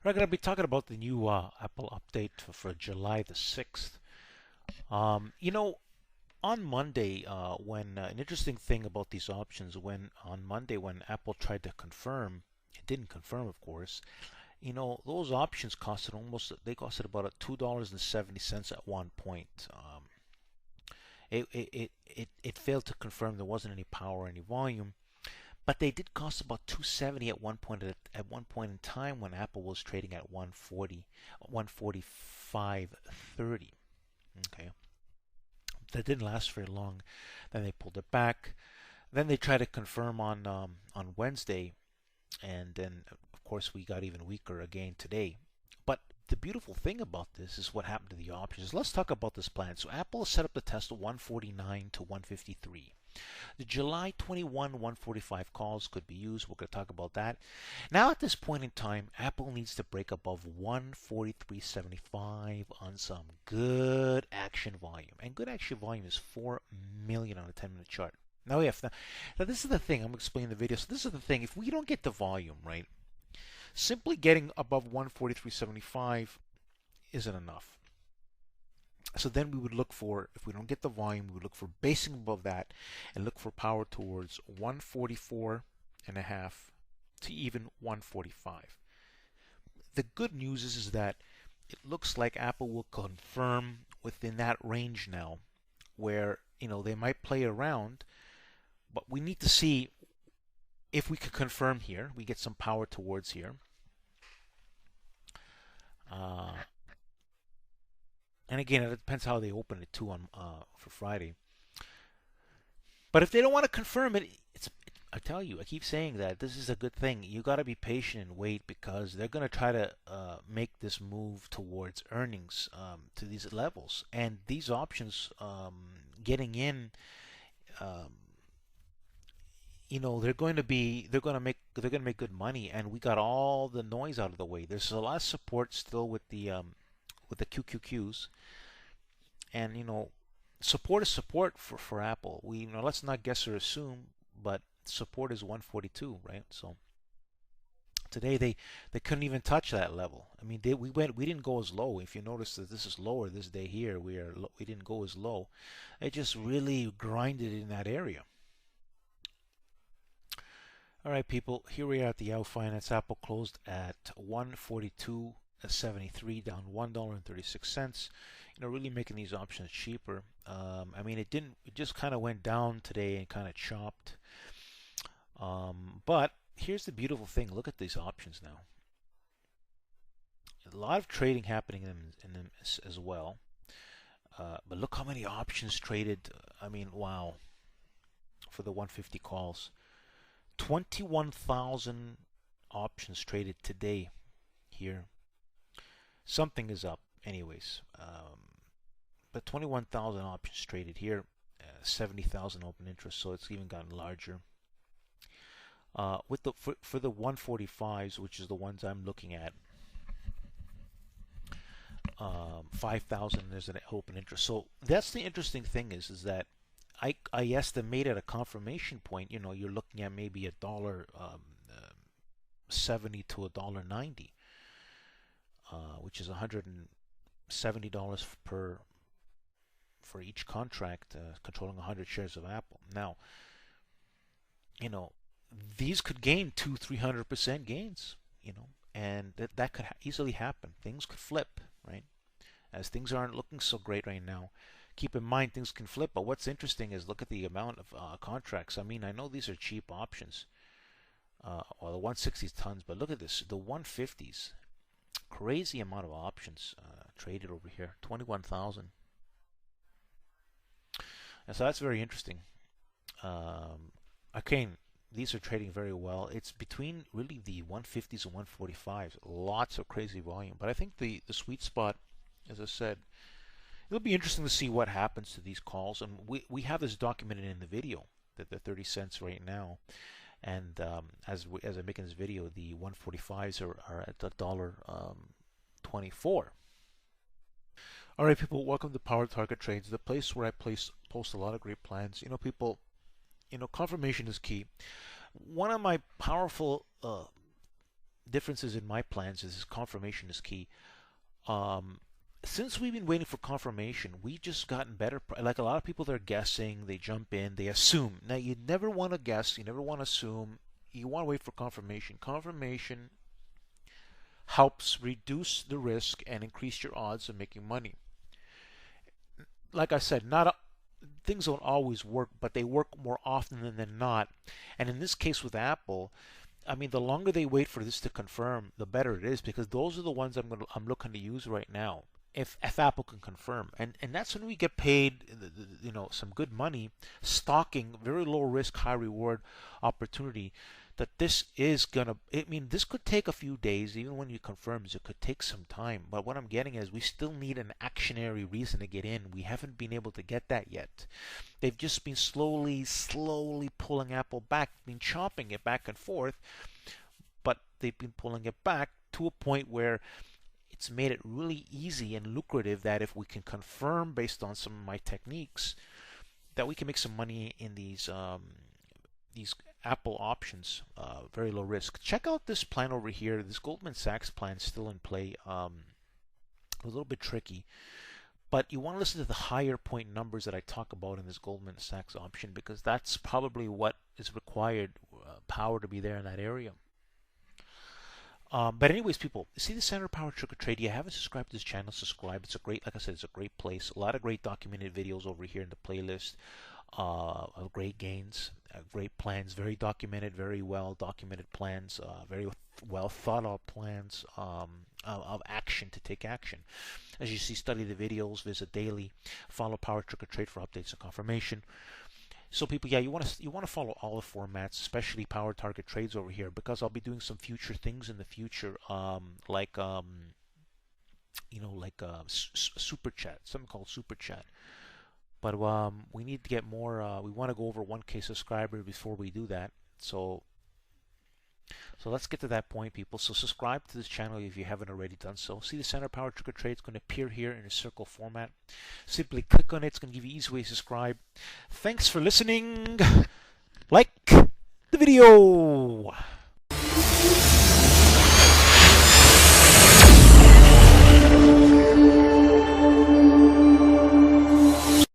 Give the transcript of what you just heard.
We're going to be talking about the new Apple update for July the 6th. You know, on Monday, when an interesting thing about these options, when on Monday when Apple tried to confirm, it didn't confirm, of course. Those options they costed about $2.70 at one point. It failed to confirm there wasn't any power or any volume. But they did cost about 270 at one point in time when Apple was trading at 140, 145.30. Okay, that didn't last very long. Then they pulled it back. Then they tried to confirm on Wednesday, and then of course we got even weaker again today. But the beautiful thing about this is what happened to the options. Let's talk about this plan. So Apple set up the test of 149 to 153. The July 21 145 calls could be used. We're going to talk about that. Now at this point in time, Apple needs to break above 143.75 on some good action volume. And good action volume is 4 million on a 10-minute chart. Now, now this is the thing. I'm explaining the video. So this is the thing. If we don't get the volume right, simply getting above 143.75 isn't enough. So then we would look for, if we don't get the volume, we would look for basing above that and look for power towards 144.5 to even 145. The good news is that it looks like Apple will confirm within that range now, where they might play around, but we need to see if we could confirm here. We get some power towards here. And again, it depends how they open it too on for Friday. But if they don't want to confirm it, I tell you, I keep saying that this is a good thing. You got to be patient and wait because they're going to try to make this move towards earnings to these levels, and these options getting in. They're going to make good money, and we got all the noise out of the way. There's a lot of support still with the QQQs, and support is support for Apple. Let's not guess or assume, but support is 142, right? So today they couldn't even touch that level. I mean, we didn't go as low. If you notice that this is lower this day here, we didn't go as low. It just really grinded in that area. All right, people. Here we are at the Dow Finance. Apple closed at 142.73, down $1.36. Really making these options cheaper. I mean, it just kind of went down today and kind of chopped. But here's the beautiful thing. Look at these options now. A lot of trading happening in them as well. But look how many options traded. I mean, wow. For the 150 calls. 21,000 options traded today here. Something is up anyways. But 21,000 options traded here. 70,000 open interest, so it's even gotten larger. For the 145s, which is the ones I'm looking at, 5,000 there's an open interest. So that's the interesting thing is that I estimate at a confirmation point, you're looking at maybe $1.70 to $1.90, which is $170 for each contract, controlling 100 shares of Apple. Now, these could gain 200-300% gains, and that could easily happen. Things could flip, right? As things aren't looking so great right now. Keep in mind things can flip, but what's interesting is look at the amount of contracts. I mean, I know these are cheap options, or the 160s tons, but look at this, the 150s, crazy amount of options traded over here, 21,000. And so that's very interesting. Again, these are trading very well. It's between really the 150s and 145s, lots of crazy volume. But I think the sweet spot, as I said, it'll be interesting to see what happens to these calls, and we have this documented in the video that they're 30 cents right now, and as I'm making this video, the 145s are at $1.24. All right, people, welcome to Power Target Trades, the place where I post a lot of great plans. People, confirmation is key. One of my powerful differences in my plans is confirmation is key. Um, since we've been waiting for confirmation, we've just gotten better. Like a lot of people, they're guessing, they jump in, they assume. Now, you never want to guess, you never want to assume. You want to wait for confirmation. Confirmation helps reduce the risk and increase your odds of making money. Like I said, not things don't always work, but they work more often than not. And in this case with Apple, I mean, the longer they wait for this to confirm, the better it is, because those are the ones I'm looking to use right now. If Apple can confirm, and that's when we get paid, some good money, stocking very low risk, high reward opportunity. That this is gonna, I mean, this could take a few days, even when you confirms, it could take some time. But what I'm getting is we still need an actionary reason to get in. We haven't been able to get that yet. They've just been slowly pulling Apple back, been chopping it back and forth, but they've been pulling it back to a point where it's made it really easy and lucrative that if we can confirm based on some of my techniques, that we can make some money in these Apple options, very low risk. Check out this plan over here. This Goldman Sachs plan is still in play. A little bit tricky, but you want to listen to the higher point numbers that I talk about in this Goldman Sachs option, because that's probably what is required, power to be there in that area. But anyways, people, see the Center Power Trigger Trade. If you haven't subscribed to this channel, subscribe. It's a great, like I said, it's a great place. A lot of great documented videos over here in the playlist of great gains, great plans, very documented, very well documented plans, very well thought out plans of action to take action. As you see, study the videos, visit daily, follow Power Trigger Trade for updates and confirmation. So people, yeah, you want to follow all the formats, especially power target trades over here, because I'll be doing some future things in the future, like super chat, something called super chat. But we need to get more. We want to go over 1K subscribers before we do that. So let's get to that point, people. So subscribe to this channel if you haven't already done so. See the Center Power Trigger Trade is going to appear here in a circle format. Simply click on it. It's going to give you an easy way to subscribe. Thanks for listening. Like the video.